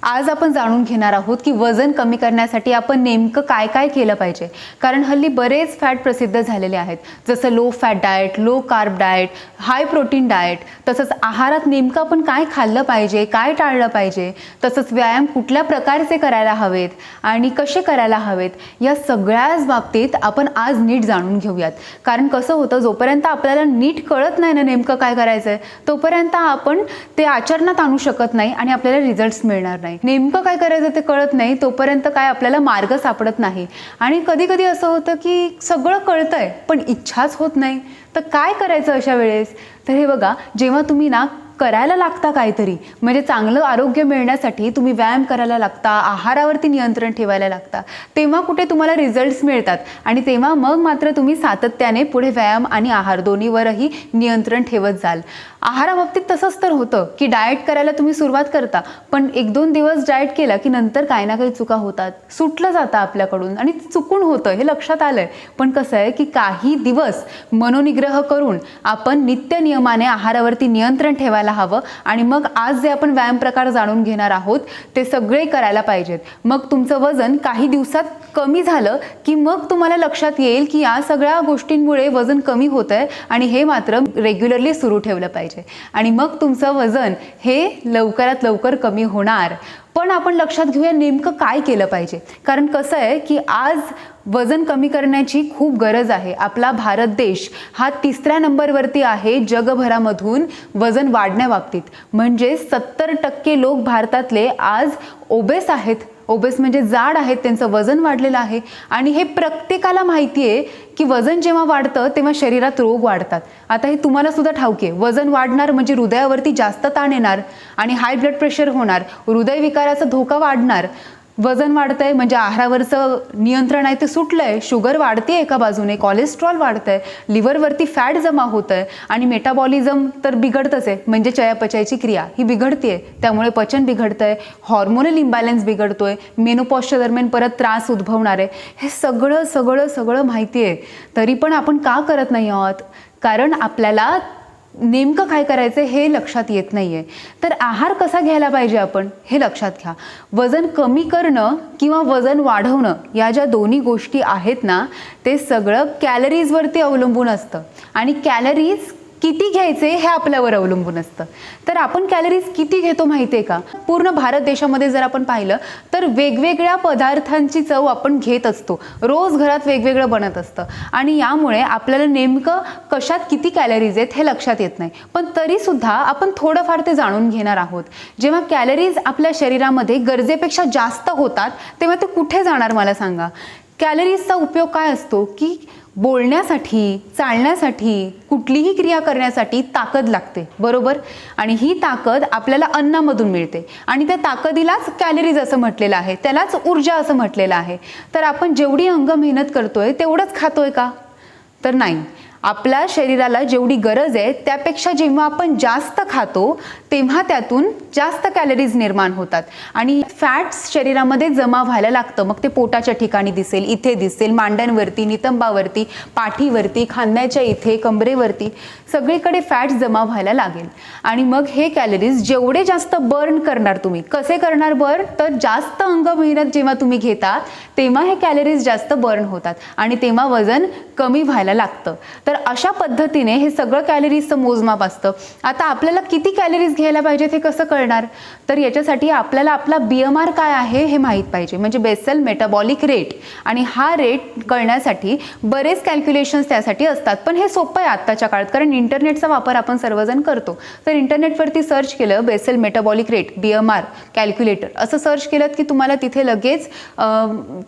आज आपण जाणून घेणार आहोत की वजन कमी करण्यासाठी आपण नेमकं काय काय केलं पाहिजे. कारण हल्ली बरेच फॅट प्रसिद्ध झालेले आहेत, जसं low fat diet, low carb diet, high protein diet. तसंच आहारात नेमकं आपण काय खाल्लं पाहिजे, काय टाळलं पाहिजे, तसंच व्यायाम कुठल्या प्रकारचे करायला हवेत आणि कसे करायला हवेत, या सगळ्याच बाबतीत आपण आज नीट जाणून घेऊयात. कारण कसं होतं, जोपर्यंत आपल्याला नीट कळत नाही ना नेमकं काय करायचं आहे, तोपर्यंत आपण ते आचरणात आणू शकत नाही आणि आपल्याला रिझल्ट्स मिळणार नाही. नेमकं काय करायचं ते कळत नाही तोपर्यंत काय आपल्याला मार्ग सापडत नाही. आणि कधी कधी असं होतं की सगळं कळतंय पण इच्छाच होत नाही. तर काय करायचं अशा वेळेस? तर हे बघा, जेव्हा तुम्ही ना करायला लागता काहीतरी, म्हणजे चांगलं आरोग्य मिळण्यासाठी तुम्ही व्यायाम करायला लागता, आहारावरती नियंत्रण ठेवायला लागता, तेव्हा कुठे तुम्हाला रिझल्ट्स मिळतात आणि तेव्हा मग मात्र तुम्ही सातत्याने पुढे व्यायाम आणि आहार दोन्हीवरही नियंत्रण ठेवत जाल. आहाराबाबतीत तसंच तर होतं की डाएट करायला तुम्ही सुरुवात करता, पण 1-2 दिवस डाएट केला की नंतर काही ना काही चुका होतात, सुटलं जातं आपल्याकडून आणि चुकून होतं हे लक्षात आलंय. पण कसं आहे की काही दिवस मनोनिग्रह करून आपण नित्य नियमाने आहारावरती नियंत्रण ठेवायला हवं आणि मग आज जे आपण व्यायाम प्रकार जाणून घेणार आहोत ते सगळे करायला पाहिजेत. मग तुमचं वजन काही दिवसात कमी झालं की मग तुम्हाला लक्षात येईल की या सगळ्या गोष्टींमुळे वजन कमी होतंय आणि हे मात्र रेग्युलरली सुरू ठेवलं पाहिजे आणि मग तुमचं वजन हे लवकरात लवकर कमी होणार. पण आपण लक्षात घेऊया नेमकं काय केलं पाहिजे. कारण कसं आहे की आज वजन कमी करण्याची खूप गरज आहे. आपला भारत देश हा 3ऱ्या नंबरवरती आहे जगभरामधून वजन वाढण्याबाबतीत. म्हणजे 70% लोक भारतातले आज ओबेस आहेत. ओबेस म्हणजे जाड आहेत, त्यांचं वजन वाढलेलं आहे. आणि हे प्रत्येकाला माहिती आहे की वजन जेव्हा वाढतं तेव्हा शरीरात रोग वाढतात. आता हे तुम्हाला सुद्धा ठाऊक आहे, वजन वाढणार म्हणजे हृदयावरती जास्त ताण येणार आणि हाय ब्लड प्रेशर होणार, हृदयविकाराचा धोका वाढणार. वजन वाढतंय म्हणजे आहारावरचं नियंत्रण आहे ते सुटलंय, शुगर वाढते एका बाजूने, कोलेस्ट्रॉल वाढतंय, लिव्हरवरती फॅट जमा होतंय आणि मेटाबॉलिझम तर बिघडतंच आहे. म्हणजे चयापचयाची क्रिया ही बिघडतेय, त्यामुळे पचन बिघडतंय, हॉर्मोनल इम्बॅलन्स बिघडतोय, मेनोपॉजच्या दरम्यान परत त्रास उद्भवणार आहे. हे सगळं सगळं सगळं माहिती आहे, तरी पण आपण का करत नाही आहोत? कारण आपल्याला नेमकं काय करायचं हे लक्षात येत नाहीये. तर आहार कसा घ्यायला पाहिजे आपण हे लक्षात घ्या. वजन कमी करणं किंवा वजन वाढवणं या ज्या दोन्ही गोष्टी आहेत ना, ते सगळं कॅलरीजवरती अवलंबून असतं आणि कॅलरीज किती घ्यायचे हे आपल्यावर अवलंबून असतं. तर आपण कॅलरीज किती घेतो माहिती आहे का? पूर्ण भारत देशामध्ये जर आपण पाहिलं तर वेगवेगळ्या पदार्थांची चव आपण घेत असतो. रोज घरात वेगवेगळं बनत असतं आणि यामुळे आपल्याला नेमकं कशात किती कॅलरीज आहेत हे लक्षात येत नाही. पण तरीसुद्धा आपण थोडंफार ते जाणून घेणार आहोत. जेव्हा कॅलरीज आपल्या शरीरामध्ये गरजेपेक्षा जास्त होतात तेव्हा ते कुठे जाणार मला सांगा? कॅलरीजचा उपयोग काय असतो की बोलण्यासाठी, चालण्यासाठी, कुठलीही क्रिया करण्यासाठी ताकद लागते, बरोबर? आणि ही ताकद आपल्याला अन्नामधून मिळते आणि त्या ताकदीलाच कॅलरीज असं म्हटलेलं आहे, त्यालाच ऊर्जा असं म्हटलेलं आहे. तर आपण जेवढी अंग मेहनत करतोय तेवढंच खातोय का? तर नाही. आपल्या शरीराला जेवढी गरज आहे त्यापेक्षा जेव्हा आपण जास्त खातो तेव्हा त्यातून जास्त कॅलरीज निर्माण होतात आणि फॅट्स शरीरामध्ये जमा व्हायला लागतं. मग ते पोटाच्या ठिकाणी दिसेल, इथे दिसेल, मांड्यांवरती, नितंबावरती, पाठीवरती, खांद्याच्या इथे, कमरेवरती, सगळीकडे फॅट्स जमा व्हायला लागेल. आणि मग हे कॅलरीज जेवढे जास्त बर्न करणार तुम्ही, कसे करणार बर्न? तर जास्त अंग मेहनत जेव्हा तुम्ही घेता तेव्हा हे कॅलरीज जास्त बर्न होतात आणि तेव्हा वजन कमी व्हायला लागतं. तर अशा पद्धतीने हे सगळं कॅलरीजचं मोजमाप असतं. आता आपल्याला किती कॅलरीज घ्यायला पाहिजेत हे कसं कळणार? तर याच्यासाठी आपल्याला आपला BMR काय आहे हे माहीत पाहिजे, म्हणजे बेसल मेटाबॉलिक रेट. आणि हा रेट कळण्यासाठी बरेच कॅल्क्युलेशन्स त्यासाठी असतात, पण हे सोपं आहे आत्ताच्या काळात कारण इंटरनेटचा वापर आपण सर्वजण करतो. तर इंटरनेटवरती सर्च केलं basal metabolic rate BMR calculator असं सर्च केलं की तुम्हाला तिथे लगेच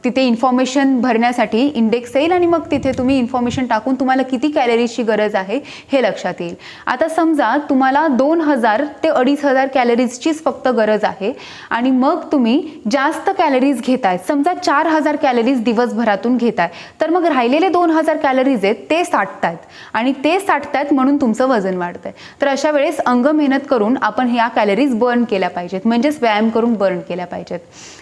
तिथे इन्फॉर्मेशन भरण्यासाठी इंडेक्स येईल आणि मग तिथे तुम्ही इन्फॉर्मेशन टाकून तुम्हाला किती कॅलरीजची गरज आहे हे लक्षात येईल. आता समजा तुम्हाला 2000 ते 2500 कॅलरीजचीच फक्त गरज आहे आणि मग तुम्ही जास्त कॅलरीज घेताय, समजा 4000 कॅलरीज दिवसभरातून घेताय, तर मग राहिलेले 2000 कॅलरीज आहेत ते साठतायत आणि ते साठतायत म्हणून तुमचं वजन वाढतंय. तर अशा वेळेस अंग मेहनत करून आपण ह्या कॅलरीज बर्न केल्या पाहिजेत, म्हणजेच व्यायाम करून बर्न केल्या पाहिजेत.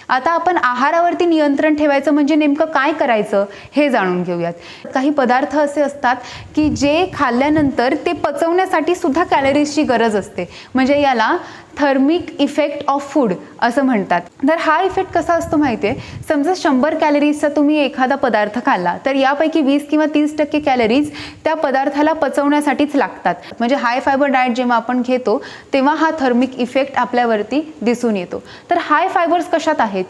आता आपण आहारावरती नियंत्रण ठेवायचं म्हणजे नेमकं काय करायचं हे जाणून घेऊयात. काही पदार्थ असे असतात की जे खाल्ल्यानंतर ते पचवण्यासाठी सुद्धा कॅलरीजची गरज असते, म्हणजे याला थर्मिक इफेक्ट ऑफ फूड असं म्हणतात. तर हा इफेक्ट कसा असतो माहिती आहे, समजा 100 कॅलरीजचा तुम्ही एखादा पदार्थ खाल्ला तर यापैकी 20 किंवा 30% कॅलरीज त्या पदार्थाला पचवण्यासाठीच लागतात. म्हणजे हाय फायबर डाएट जेव्हा आपण घेतो तेव्हा हा थर्मिक इफेक्ट आपल्यावरती दिसून येतो. तर हाय फायबर्स कशात आहेत?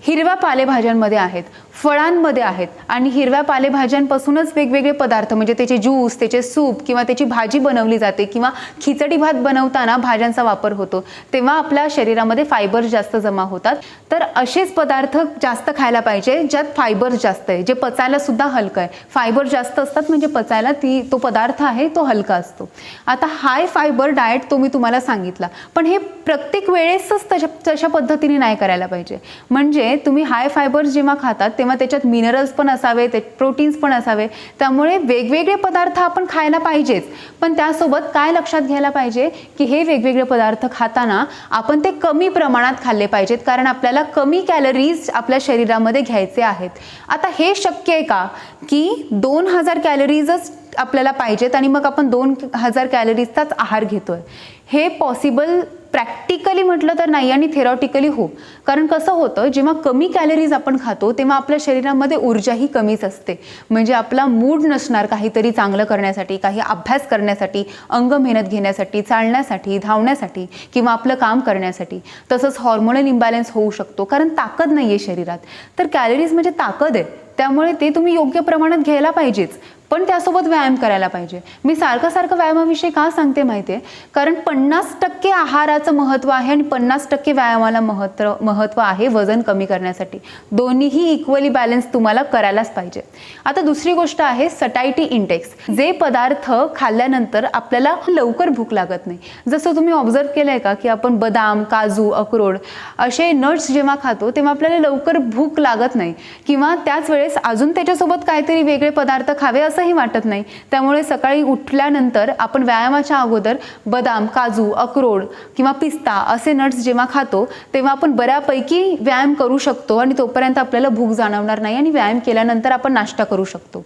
हिरव्या पालेभाज्यांमध्ये आहेत, फळांमध्ये आहेत, आणि हिरव्या पालेभाज्यांपासूनच वेगवेगळे पदार्थ म्हणजे त्याचे ज्यूस, त्याचे सूप किंवा त्याची भाजी बनवली जाते किंवा खिचडी भात बनवताना भाज्यांचा वापर होतो, तेव्हा आपल्या शरीरामध्ये फायबर्स जास्त जमा होतात. तर असेच पदार्थ जास्त खायला पाहिजे ज्यात फायबर्स जास्त आहे, जे पचायला सुद्धा हलकं आहे. फायबर जास्त असतात म्हणजे पचायला तो पदार्थ आहे तो हलका असतो. आता हाय फायबर डाएट तो मी तुम्हाला सांगितला, पण हे प्रत्येक वेळेसच तशा पद्धतीने नाही करायला पाहिजे. म्हणजे तुम्ही हाय फायबर्स जेव्हा खातात तेव्हा त्याच्यात मिनरल्स पण असावे, प्रोटीन्स पण असावे, त्यामुळे वेगवेगळे पदार्थ आपण खायला पाहिजेच. पण त्यासोबत काय लक्षात घ्यायला पाहिजे की हे वेगवेगळे पदार्थ खाताना आपण ते कमी प्रमाणात खाल्ले पाहिजेत, कारण आपल्याला कमी कॅलरीज आपल्या शरीरामध्ये घ्यायचे आहेत. आता हे शक्य आहे का की 2000 कॅलरीजच आपल्याला पाहिजेत आणि मग आपण 2000 कॅलरीजचाच आहार घेतोय? हे पॉसिबल प्रॅक्टिकली म्हटलं तर नाही आणि थेरॉटिकली हो. कारण कसं होतं, जेव्हा कमी कॅलरीज आपण खातो तेव्हा आपल्या शरीरामध्ये ऊर्जाही कमीच असते. म्हणजे आपला मूड नसणार काहीतरी चांगलं करण्यासाठी, काही अभ्यास करण्यासाठी, अंग मेहनत घेण्यासाठी, चालण्यासाठी, धावण्यासाठी किंवा आपलं काम करण्यासाठी. तसंच हॉर्मोनल इम्बॅलन्स होऊ शकतो कारण ताकद नाही आहे शरीरात. तर कॅलरीज म्हणजे ताकद आहे, त्यामुळे ते तुम्ही योग्य प्रमाणात घ्यायला पाहिजेच, पण त्यासोबत व्यायाम करायला पाहिजे. मी सारखं व्यायामाविषयी का सांगते माहिती आहे, कारण 50% आहाराचं महत्त्व आहे आणि 50% व्यायामाला महत्त्व आहे वजन कमी करण्यासाठी. दोन्हीही इक्वली बॅलन्स तुम्हाला करायलाच पाहिजे. आता दुसरी गोष्ट आहे सटायटी इंडेक्स. जे पदार्थ खाल्ल्यानंतर आपल्याला लवकर भूक लागत नाही. जसं तुम्ही ऑब्झर्व केलंय का की आपण बदाम, काजू, अक्रोड असे नट्स जेव्हा खातो तेव्हा आपल्याला लवकर भूक लागत नाही किंवा त्याच वेळेस अजून त्याच्यासोबत काहीतरी वेगळे पदार्थ खावे असंही वाटत नाही. त्यामुळे सकाळी उठल्यानंतर आपण व्यायामाच्या अगोदर बदाम, काजू, अक्रोड किंवा पिस्ता असे नट्स जेव्हा खातो तेव्हा आपण बऱ्यापैकी व्यायाम करू शकतो आणि तोपर्यंत आपल्याला भूक जाणवणार नाही आणि व्यायाम केल्यानंतर आपण नाश्ता करू शकतो.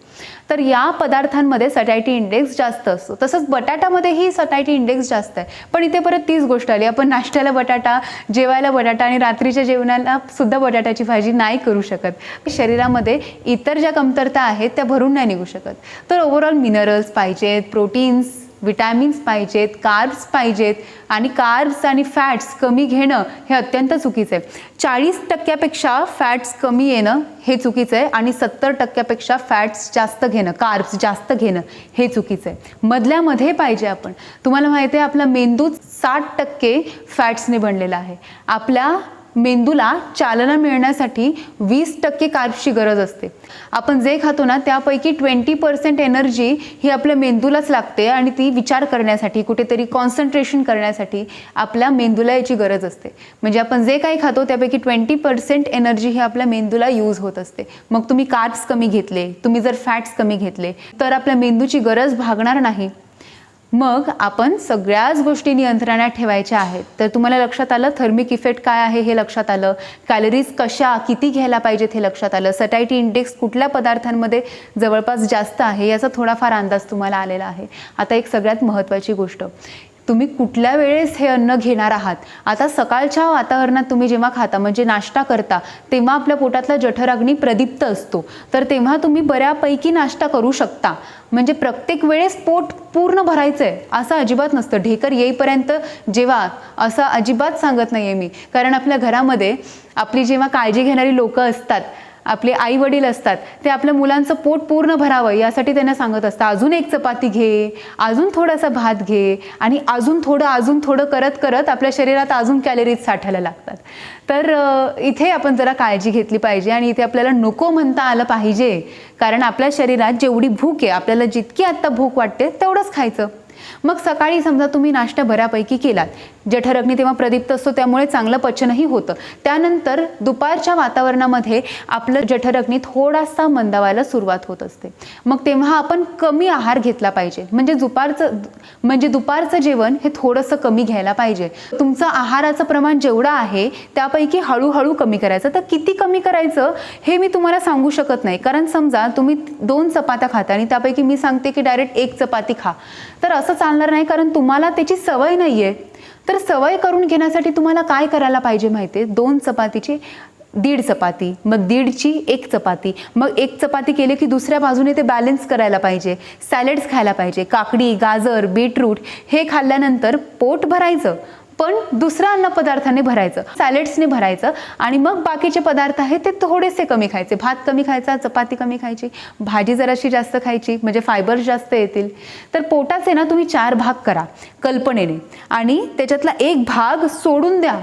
तर या पदार्थांमध्ये सटायटी इंडेक्स जास्त असतो. तसंच बटाट्यामध्येही सटायटी इंडेक्स जास्त आहे. पण इथे परत तीच गोष्ट आली, आपण नाश्त्याला बटाटा, जेवायला बटाटा आणि रात्रीच्या जेवणाला सुद्धा बटाट्याची भाजी नाही करू शकत. शरीरामध्ये इतर ज्या कमतरता आहेत त्या भरून नाही निघू शकत. तर ओव्हरऑल मिनरल्स पाहिजेत, प्रोटीन्स, विटॅमिन्स पाहिजेत, कार्ब्स पाहिजेत आणि कार्ब्स आणि फॅट्स कमी घेणं हे अत्यंत चुकीचं आहे. 40% फॅट्स कमी येणं हे चुकीचं आहे आणि 70% फॅट्स जास्त घेणं, कार्ब्स जास्त घेणं हे चुकीचं आहे. मधल्यामध्ये पाहिजे आपण. तुम्हाला माहिती आहे आपला मेंदू 60% फॅट्सने बनलेला आहे. आपल्या मेंदूला चालना मिळण्यासाठी 20% कार्ब्सची गरज असते. आपण जे खातो ना त्यापैकी 20% एनर्जी ही आपल्या मेंदूलाच लागते आणि ती विचार करण्यासाठी, कुठेतरी कॉन्सन्ट्रेशन करण्यासाठी आपल्या मेंदूला याची गरज असते. म्हणजे आपण जे काही खातो त्यापैकी 20% एनर्जी ही आपल्या मेंदूला यूज होत असते. मग तुम्ही कार्ब्स कमी घेतले, तुम्ही जर फॅट्स कमी घेतले तर आपल्या मेंदूची गरज भागणार नाही. मग आपण सगळ्याच गोष्टी नियंत्रणात ठेवायच्या आहेत. तर तुम्हाला लक्षात आलं थर्मिक इफेक्ट काय आहे हे लक्षात आलं, कॅलरीज कशा किती घ्यायला पाहिजेत हे लक्षात आलं, सटायटी इंडेक्स कुठल्या पदार्थांमध्ये जवळपास जास्त आहे याचा थोडाफार अंदाज तुम्हाला आलेला आहे. आता एक सगळ्यात महत्त्वाची गोष्ट, तुम्ही कुठल्या वेळेस हे अन्न घेणार आहात. आता सकाळच्या वातावरणात तुम्ही जेव्हा खाता म्हणजे नाश्ता करता तेव्हा आपल्या पोटातला जठराग्नी प्रदीप्त असतो, तर तेव्हा तुम्ही बऱ्यापैकी नाश्ता करू शकता. म्हणजे प्रत्येक वेळेस पोट पूर्ण भरायचं आहे असं अजिबात नसतं. ढेकर येईपर्यंत जेव्हा असं अजिबात सांगत नाही आहे मी, कारण आपल्या घरामध्ये आपली जेव्हा काळजी घेणारी लोकं असतात, आपले आई वडील असतात, ते आपल्या मुलांचं पोट पूर्ण भरावं यासाठी त्यांना सांगत असतात अजून एक चपाती घे, अजून थोडासा भात घे आणि अजून थोडं करत करत आपल्या शरीरात अजून कॅलरीज साठायला लागतात. तर इथे आपण जरा काळजी घेतली पाहिजे आणि इथे आपल्याला नको म्हणता आलं पाहिजे, कारण आपल्या शरीरात जेवढी भूक आहे, आपल्याला जितकी आत्ता भूक वाटते तेवढंच खायचं. मग सकाळी समजा तुम्ही नाश्ता बऱ्यापैकी केलात, जठरग्नी तेव्हा प्रदीप्त असतो त्यामुळे चांगलं पचनही होतं. त्यानंतर दुपारच्या वातावरणामध्ये आपलं जठरग्नी थोडासा मंदावायला सुरुवात होत असते. मग तेव्हा आपण कमी आहार घेतला पाहिजे. म्हणजे दुपारचं जेवण हे थोडंसं कमी घ्यायला पाहिजे. तुमचं आहाराचं प्रमाण जेवढं आहे त्यापैकी हळूहळू कमी करायचं. तर किती कमी करायचं हे मी तुम्हाला सांगू शकत नाही, कारण समजा तुम्ही 2 चपात्या खाता आणि त्यापैकी मी सांगते की डायरेक्ट 1 चपाती खा, तर असं चालणार नाही, कारण तुम्हाला त्याची सवय नाही आहे. तर सवय करून घेण्यासाठी तुम्हाला काय करायला पाहिजे माहिती आहे, 2 चपातीची 1.5 चपाती, मग 1.5ची 1 चपाती, मग 1 चपाती केली की दुसऱ्या बाजूने ते बॅलन्स करायला पाहिजे. सॅलड्स खायला पाहिजे, काकडी, गाजर, बीटरूट हे खाल्ल्यानंतर पोट भरायचं, पण दुसऱ्या अन्नपदार्थाने भरायचं, सॅलड्सने भरायचं. आणि मग बाकीचे पदार्थ आहेत ते थोडेसे कमी खायचे. भात कमी खायचा, चपाती कमी खायची, भाजी जराशी जास्त खायची, म्हणजे फायबर्स जास्त येतील. तर पोटाचे ना तुम्ही 4 भाग करा कल्पनेने, आणि त्याच्यातला 1 भाग सोडून द्या.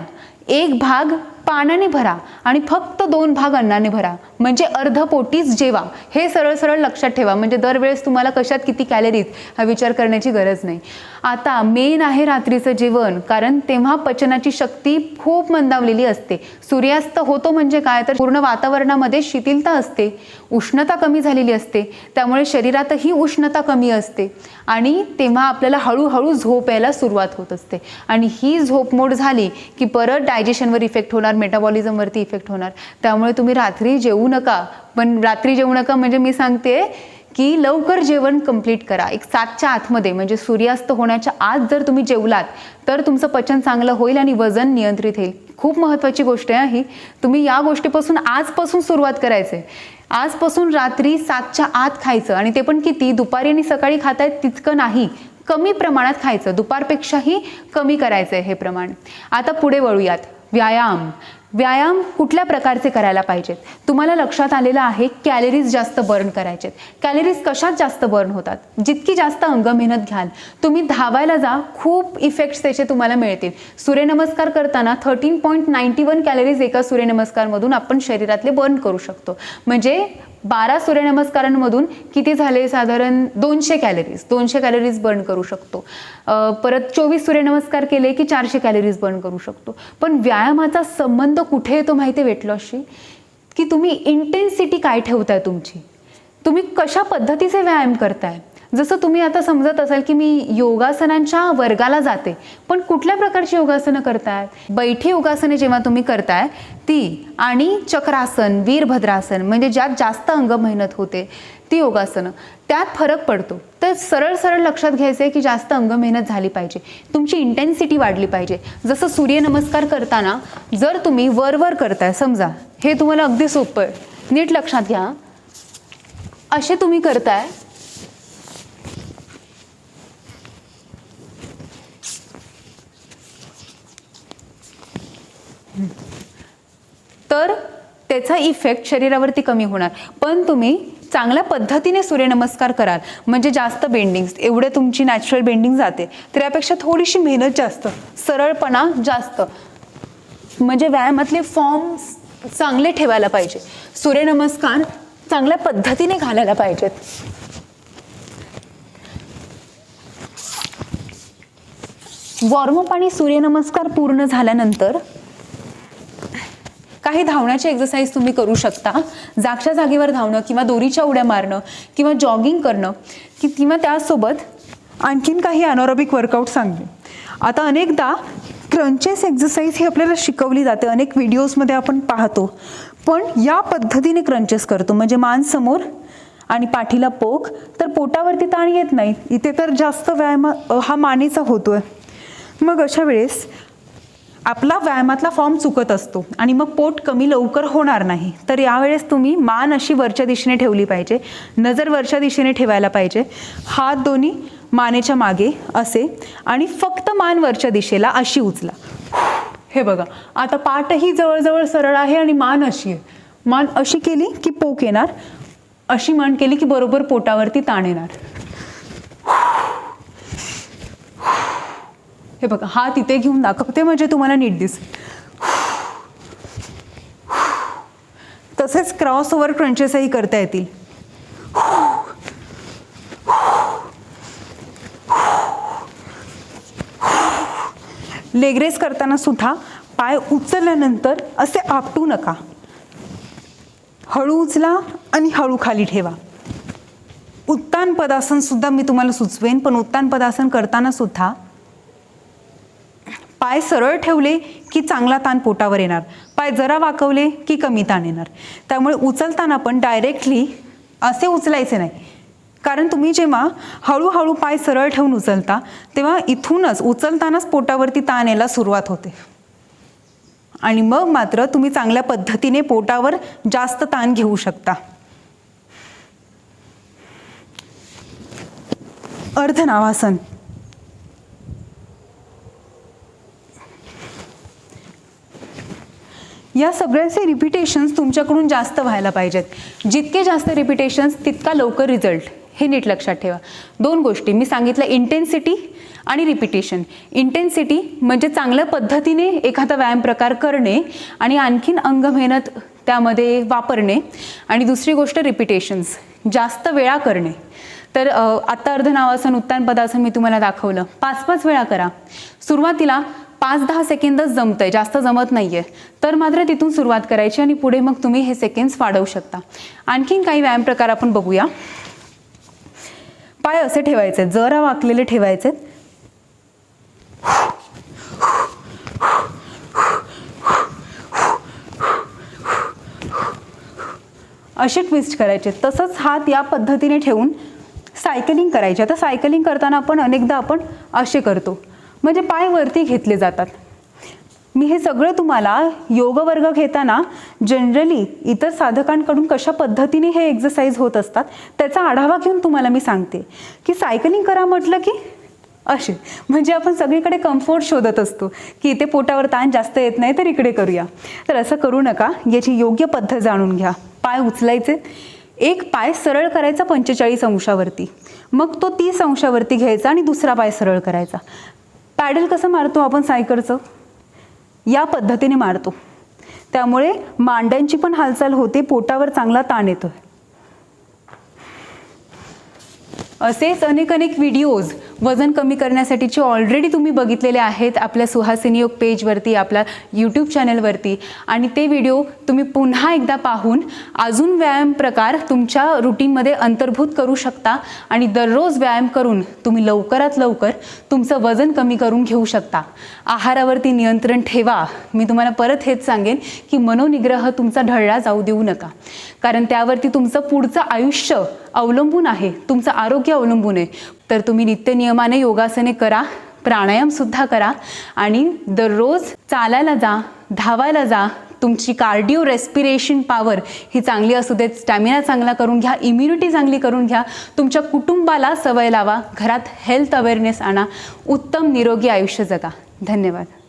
1 भाग पाण्याने भरा आणि फक्त 2 भाग अन्नाने भरा, म्हणजे अर्ध पोटीच जेवा. हे सरळ सरळ लक्षात ठेवा, म्हणजे दरवेळेस तुम्हाला कशात किती कॅलरीज हा विचार करण्याची गरज नाही. आता मेन आहे रात्रीचं जेवण, कारण तेव्हा पचनाची शक्ती खूप मंदावलेली असते. सूर्यास्त होतो म्हणजे काय, तर पूर्ण वातावरणामध्ये शिथिलता असते, उष्णता कमी झालेली असते, त्यामुळे शरीरातही उष्णता कमी असते आणि तेव्हा आपल्याला हळूहळू झोप यायला सुरुवात होत असते. आणि ही झोप मोड झाली की परत डायजेशनवर इफेक्ट होणार, मेटाबॉलिझमवरती इफेक्ट होणार. त्यामुळे तुम्ही रात्री जेवू नका. पण रात्री जेवू नका म्हणजे मी सांगते की लवकर जेवण कंप्लीट करा. 7च्या आतमध्ये, म्हणजे सूर्यास्त होण्याच्या आत जर तुम्ही जेवलात तर तुमचं पचन चांगलं होईल आणि वजन नियंत्रित होईल. खूप महत्त्वाची गोष्ट आहे ही. तुम्ही या गोष्टीपासून आजपासून सुरुवात करायचं आहे. आजपासून रात्री 7च्या आत खायचं, आणि ते पण किती, दुपारी आणि सकाळी खातायत तितकं नाही, कमी प्रमाणात खायचं. दुपारपेक्षाही कमी करायचं आहे हे प्रमाण. आता पुढे वळूयात. व्यायाम कुठल्या प्रकारचे करायला पाहिजेत. तुम्हाला लक्षात आलेलं आहे कॅलरीज जास्त बर्न करायचेत. कॅलरीज कशात जास्त बर्न होतात, जितकी जास्त अंग मेहनत घ्याल. तुम्ही धावायला जा, खूप इफेक्ट्स त्याचे तुम्हाला मिळतील. सूर्यनमस्कार करताना 13.91 कॅलरीज एका सूर्यनमस्कारमधून आपण शरीरातले बर्न करू शकतो. म्हणजे 12 सूर्यनमस्कारांमधून किती झाले, साधारण 200 कॅलरीज बर्न करू शकतो. परत 24 सूर्यनमस्कार केले की 400 कॅलरीज बर्न करू शकतो. पण व्यायामाचा संबंध कुठे येतो माहिती आहे वेट लॉसशी, की तुम्ही इंटेन्सिटी काय ठेवताय तुमची, तुम्ही कशा पद्धतीचे व्यायाम करताय. जसं तुम्ही आता समजत असाल की मी योगासनांच्या वर्गाला जाते, पण कुठल्या प्रकारची योगासनं करताय. बैठी योगासने जेव्हा तुम्ही करताय ती, आणि चक्रासन, वीरभद्रासन, म्हणजे ज्यात जास्त अंग मेहनत होते ती योगासनं, त्यात फरक पडतो. तर सरळ सरळ लक्षात घ्यायचं आहे की जास्त अंग मेहनत झाली पाहिजे, तुमची इंटेन्सिटी वाढली पाहिजे. जसं सूर्यनमस्कार करताना जर तुम्ही वर करताय, समजा हे तुम्हाला अगदी सोपं आहे, नीट लक्षात घ्या. असे तुम्ही करताय, तर त्याचा इफेक्ट शरीरावरती कमी होणार. पण तुम्ही चांगल्या पद्धतीने सूर्यनमस्कार कराल, म्हणजे जास्त बेंडिंग्स, एवढे तुमची नॅचरल बेंडिंग जाते, तर यापेक्षा थोडीशी मेहनत जास्त, सरळपणा जास्त, म्हणजे व्यायामातले फॉर्म चांगले ठेवायला पाहिजे. सूर्यनमस्कार चांगल्या पद्धतीने घालायला पाहिजेत. वॉर्मअप आणि सूर्यनमस्कार पूर्ण झाल्यानंतर काही धावण्याचे एक्सरसाइज तुम्ही करू शकता. जागच्या जागेवर धावणं, किंवा दोरीच्या उड्या मारणं, किंवा जॉगिंग करणं, किंवा त्यासोबत आणखीन काही एरोबिक वर्कआउट सांगते. आता अनेकदा क्रंचेस एक्सरसाइज ही आपल्याला शिकवली जाते, अनेक व्हिडिओजमध्ये आपण पाहतो. पण या पद्धतीने क्रंचेस करतो, म्हणजे मान समोर आणि पाठीला पोक, तर पोटावरती ताण येत नाही. इथे तर जास्त व्यायाम हा मानेचा होतोय. मग अशा वेळेस आपला व्यायामातला फॉर्म चुकत असतो आणि मग पोट कमी लवकर होणार नाही. तर यावेळेस तुम्ही मान अशी वरच्या दिशेने ठेवली पाहिजे, नजर वरच्या दिशेने ठेवायला पाहिजे, हात दोन्ही मानेच्या मागे असे, आणि फक्त मान वरच्या दिशेला अशी उचला. हे बघा, आता पाठही जवळजवळ सरळ आहे आणि मान अशी आहे. मान अशी केली की पोक येणार, अशी मान केली की बरोबर पोटावरती ताण येणार. हे बघा, हात इथे घेऊन दाखवते म्हणजे तुम्हाला नीट दिसेल. तसेच क्रॉस ओव्हर क्रंचेसही करता येतील. लेग रेस करताना सुद्धा पाय उचलल्यानंतर असे आपटू नका. हळू उचला आणि हळू खाली ठेवा. उत्तान पदासन सुद्धा मी तुम्हाला सुचवेन, पण उत्तान पदासन करताना सुद्धा पाय सरळ ठेवले की चांगला ताण पोटावर येणार, पाय जरा वाकवले की कमी ताण येणार. त्यामुळे उचलताना पण डायरेक्टली असे उचलायचे नाही, कारण तुम्ही जेव्हा हळूहळू पाय सरळ ठेवून उचलता तेव्हा इथूनच उचलतानाच पोटावरती ताण यायला सुरुवात होते आणि मग मात्र तुम्ही चांगल्या पद्धतीने पोटावर जास्त ताण घेऊ शकता. अर्धनावासन. या सगळ्याचे रिपिटेशन्स तुमच्याकडून जास्त व्हायला पाहिजेत. जितके जास्त रिपिटेशन्स तितका लवकर रिझल्ट, हे नीट लक्षात ठेवा. 2 गोष्टी मी सांगितलं, इंटेन्सिटी आणि रिपिटेशन. इंटेन्सिटी म्हणजे चांगल्या पद्धतीने एखादा व्यायाम प्रकार करणे आणि आणखीन अंग मेहनत त्यामध्ये वापरणे, आणि दुसरी गोष्ट रिपिटेशन्स, जास्त वेळा करणे. तर आत्ता अर्धनावासन, उत्तान पदासन मी तुम्हाला दाखवलं. 5-5 वेळा करा. सुरुवातीला 5-10 सेकंदच जमतंय, जास्त जमत नाहीये, तर मात्र तिथून सुरुवात करायची आणि पुढे मग तुम्ही हे सेकंड्स वाढवू शकता. आणखीन काही व्यायाम प्रकार आपण बघूया. पाय असे ठेवायचे, जरा वाकलेले ठेवायचे. असे ट्विस्ट करायचे. तसंच हात या पद्धतीने ठेवून सायकलिंग करायची. आता सायकलिंग करताना अनेकदा आपण असे करतो, म्हणजे पाय वरती घेतले जातात. मी हे सगळं तुम्हाला योग वर्ग घेताना जनरली इतर साधकांकडून कशा पद्धतीने हे एक्सरसाइज होत असतात त्याचा आढावा घेऊन तुम्हाला मी सांगते की सायकलिंग करा म्हटलं की असे, म्हणजे आपण सगळीकडे कम्फर्ट शोधत असतो की इथे पोटावर ताण जास्त येत नाही तर इकडे करूया. तर असं करू नका, याची योग्य पद्धत जाणून घ्या. पाय उचलायचे, एक पाय सरळ करायचा 45 अंशावरती, मग तो 30 अंशावरती घ्यायचा आणि दुसरा पाय सरळ करायचा. पॅडल कसं मारतो आपण सायकलचं, या पद्धतीने मारतो. त्यामुळे मांड्यांची पण हालचाल होते, पोटावर चांगला ताण येतो. असेच अनेक व्हिडिओज वजन कमी करण्यासाठीचे ऑलरेडी तुम्ही बघितलेले आहेत आपल्या सुहासिनी योग पेजवरती, आपल्या यूट्यूब चॅनलवरती, आणि ते व्हिडिओ तुम्ही पुन्हा एकदा पाहून अजून व्यायाम प्रकार तुमच्या रुटीनमध्ये अंतर्भूत करू शकता आणि दररोज व्यायाम करून तुम्ही लवकरात लवकर तुमचं वजन कमी करून घेऊ शकता. आहारावरती नियंत्रण ठेवा. मी तुम्हाला परत हेच सांगेन की मनोनिग्रह तुमचा ढळला जाऊ देऊ नका, कारण त्यावरती तुमचं पुढचं आयुष्य अवलंबून आहे, तुमचं आरोग्य अवलंबून आहे. तर तुम्ही नित्यनियमाने योगासने करा, प्राणायाम सुद्धा करा आणि दररोज चालायला जा, धावायला जा. तुमची कार्डिओ रेस्पिरेशन पॉवर ही चांगली असू देत, स्टॅमिना चांगला करून घ्या, इम्युनिटी चांगली करून घ्या, तुमच्या कुटुंबाला सवय लावा, घरात हेल्थ अवेअरनेस आणा, उत्तम निरोगी आयुष्य जगा. धन्यवाद.